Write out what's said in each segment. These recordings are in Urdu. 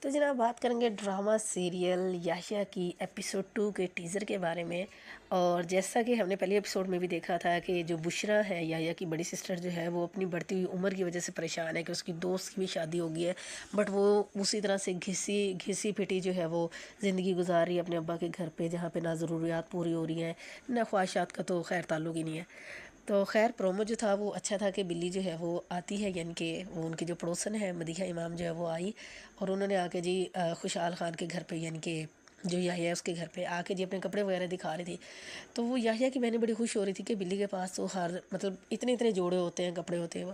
تو جناب بات کریں گے ڈرامہ سیریل یحییٰ کی ایپیسوڈ 2 کے ٹیزر کے بارے میں۔ اور جیسا کہ ہم نے پہلے ایپیسوڈ میں بھی دیکھا تھا کہ جو بشریٰ ہے یحییٰ کی بڑی سسٹر جو ہے وہ اپنی بڑھتی ہوئی عمر کی وجہ سے پریشان ہے کہ اس کی دوست کی بھی شادی ہو گئی ہے، بٹ وہ اسی طرح سے گھسی پھٹی جو ہے وہ زندگی گزار رہی ہے اپنے ابا کے گھر پہ، جہاں پہ نہ ضروریات پوری ہو رہی ہیں نہ خواہشات کا تو خیر تعلق ہی نہیں ہے۔ تو خیر پرومو جو تھا وہ اچھا تھا کہ بلی جو ہے وہ آتی ہے، یعنی کہ وہ ان کی جو پڑوسن ہے مدیحہ امام جو ہے وہ آئی اور انہوں نے آ کے جی خوشحال خان کے گھر پہ، یعنی کہ جو یحییٰ ہے اس کے گھر پہ آ کے جی اپنے کپڑے وغیرہ دکھا رہی تھی۔ تو وہ یحییٰ کی بہنیں بڑی خوش ہو رہی تھی کہ بلی کے پاس تو ہر مطلب اتنے جوڑے ہوتے ہیں، کپڑے ہوتے ہیں، وہ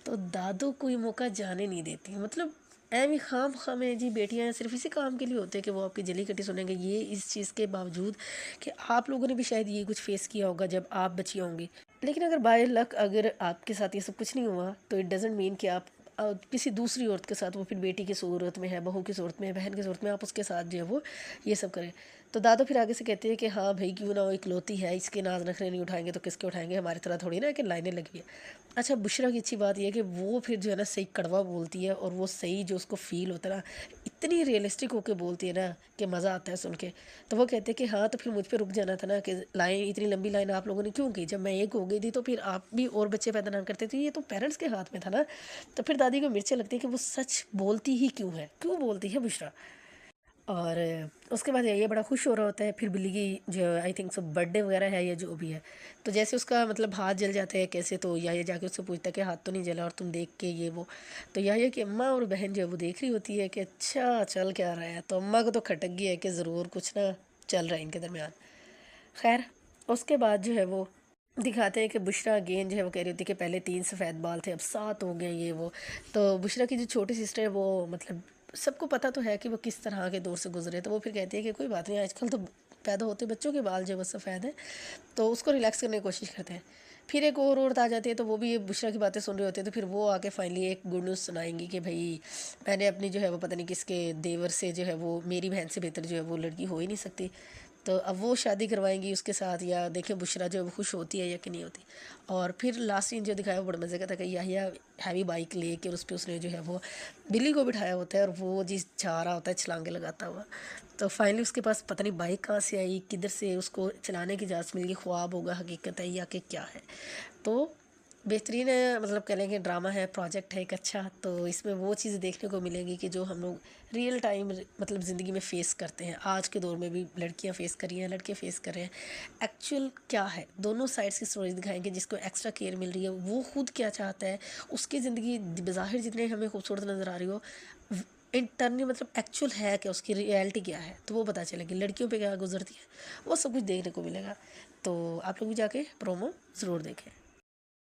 تو دادو کوئی موقع جانے نہیں دیتی، مطلب ایویں خام خام ہے جی، بیٹیاں ہیں صرف اسی کام کے لیے ہوتے ہیں کہ وہ آپ کی جلی کٹی سنیں گے، یہ اس چیز کے باوجود کہ آپ لوگوں نے بھی شاید یہ کچھ فیس کیا ہوگا جب آپ بچی ہوں گی، لیکن اگر بائی لک اگر آپ کے ساتھ یہ سب کچھ نہیں ہوا تو اٹ ڈزنٹ مین کہ آپ کسی دوسری عورت کے ساتھ، وہ پھر بیٹی کی صورت میں ہے، بہو کی صورت میں ہے، بہن کی صورت میں، آپ اس کے ساتھ جو ہے وہ یہ سب کریں۔ تو دادا پھر آگے سے کہتے ہیں کہ ہاں بھائی کیوں نہ، وہ اکلوتی ہے، اس کے ناز نخرے نہیں اٹھائیں گے تو کس کے اٹھائیں گے، ہماری طرح تھوڑی نا کہ لائنیں لگی ہیں۔ اچھا بشریٰ کی اچھی بات یہ ہے کہ وہ پھر جو ہے نا صحیح کڑوا بولتی ہے، اور وہ صحیح جو اس کو فیل ہوتا ہے نا، اتنی ریئلسٹک ہو کے بولتی ہے نا کہ مزہ آتا ہے سن کے۔ تو وہ کہتے ہیں کہ ہاں تو پھر مجھ پہ رک جانا تھا نا، کہ لائن اتنی لمبی لائن آپ لوگوں نے کیوں کی، جب میں ایک ہو گئی تھی تو پھر آپ بھی اور بچے پیدا نہ کرتے تھے، یہ تو پیرنٹس کے ہاتھ میں تھا نا۔ تو پھر دادی کو مرچیں لگتی ہیں کہ وہ سچ بولتی ہی کیوں ہے، کیوں بولتی ہے بشریٰ۔ اور اس کے بعد یہ بڑا خوش ہو رہا ہوتا ہے، پھر بلی کی جو I think so birth day وغیرہ ہے یا جو بھی ہے، تو جیسے اس کا مطلب ہاتھ جل جاتا ہے کیسے، تو یحییٰ جا کے اس سے پوچھتا ہے کہ ہاتھ تو نہیں جلا اور تم دیکھ کے یہ وہ، تو یحییٰ کی اماں اور بہن جو ہے وہ دیکھ رہی ہوتی ہے کہ اچھا چل کیا رہا ہے، تو اماں کو تو کھٹک گئی ہے کہ ضرور کچھ نہ چل رہا ہے ان کے درمیان۔ خیر اس کے بعد جو ہے وہ دکھاتے ہیں کہ بشریٰ اگین جو ہے وہ کہہ رہی ہوتی ہے کہ پہلے 3 سفید بال تھے اب 7 ہو گئے یہ وہ۔ تو بشریٰ کی جو چھوٹی سسٹر ہے وہ مطلب سب کو پتہ تو ہے کہ وہ کس طرح کے دور سے گزرے، تو وہ پھر کہتی ہے کہ کوئی بات نہیں، آج کل تو پیدا ہوتے بچوں کے بال جو ہے وہ سفید ہیں، تو اس کو ریلیکس کرنے کی کوشش کرتے ہیں۔ پھر ایک اور عورت آ جاتی ہے تو وہ بھی بشریٰ کی باتیں سن رہے ہوتے ہیں، تو پھر وہ آ کے فائنلی ایک گڈ نیوز سنائیں گی کہ بھائی میں نے اپنی جو ہے وہ پتہ نہیں کس کے دیور سے جو ہے وہ میری بہن سے بہتر جو ہے وہ لڑکی ہو ہی نہیں سکتی، تو اب وہ شادی کروائیں گی اس کے ساتھ، یا دیکھیں بشریٰ جو ہے وہ خوش ہوتی ہے یا کہ نہیں ہوتی۔ اور پھر لاسٹ سین جو دکھایا وہ بڑے مزے کا تھا کہ یحییٰ ہیوی بائک لے کے اس پہ اس نے جو ہے وہ بلی کو بٹھایا ہوتا ہے اور وہ جس جا رہا ہوتا ہے چھلانگے لگاتا ہوا، تو فائنلی اس کے پاس پتہ نہیں بائک کہاں سے آئی، کدھر سے اس کو چلانے کی اجازت مل گئی، خواب ہوگا حقیقت ہے یا کہ کیا ہے۔ تو بہترین ہے، مطلب کہہ لیں کہ ڈرامہ ہے، پروجیکٹ ہے ایک اچھا، تو اس میں وہ چیزیں دیکھنے کو ملیں گی کہ جو ہم لوگ ریئل ٹائم مطلب زندگی میں فیس کرتے ہیں، آج کے دور میں بھی لڑکیاں فیس کر رہی ہیں، لڑکے فیس کر رہے ہیں، ایکچوئل کیا ہے، دونوں سائڈس کی سٹوریز دکھائیں گے، جس کو ایکسٹرا کیئر مل رہی ہے وہ خود کیا چاہتا ہے، اس کی زندگی بظاہر جتنے ہمیں خوبصورت نظر آ رہی ہو، انٹرنلی مطلب ایکچوئل ہے کہ اس کی ریئلٹی کیا ہے، تو وہ پتہ چلے گی، لڑکیوں پہ کیا گزرتی ہے وہ سب کچھ دیکھنے کو ملے گا۔ تو آپ لوگ بھی جا کے پرومو ضرور دیکھیں۔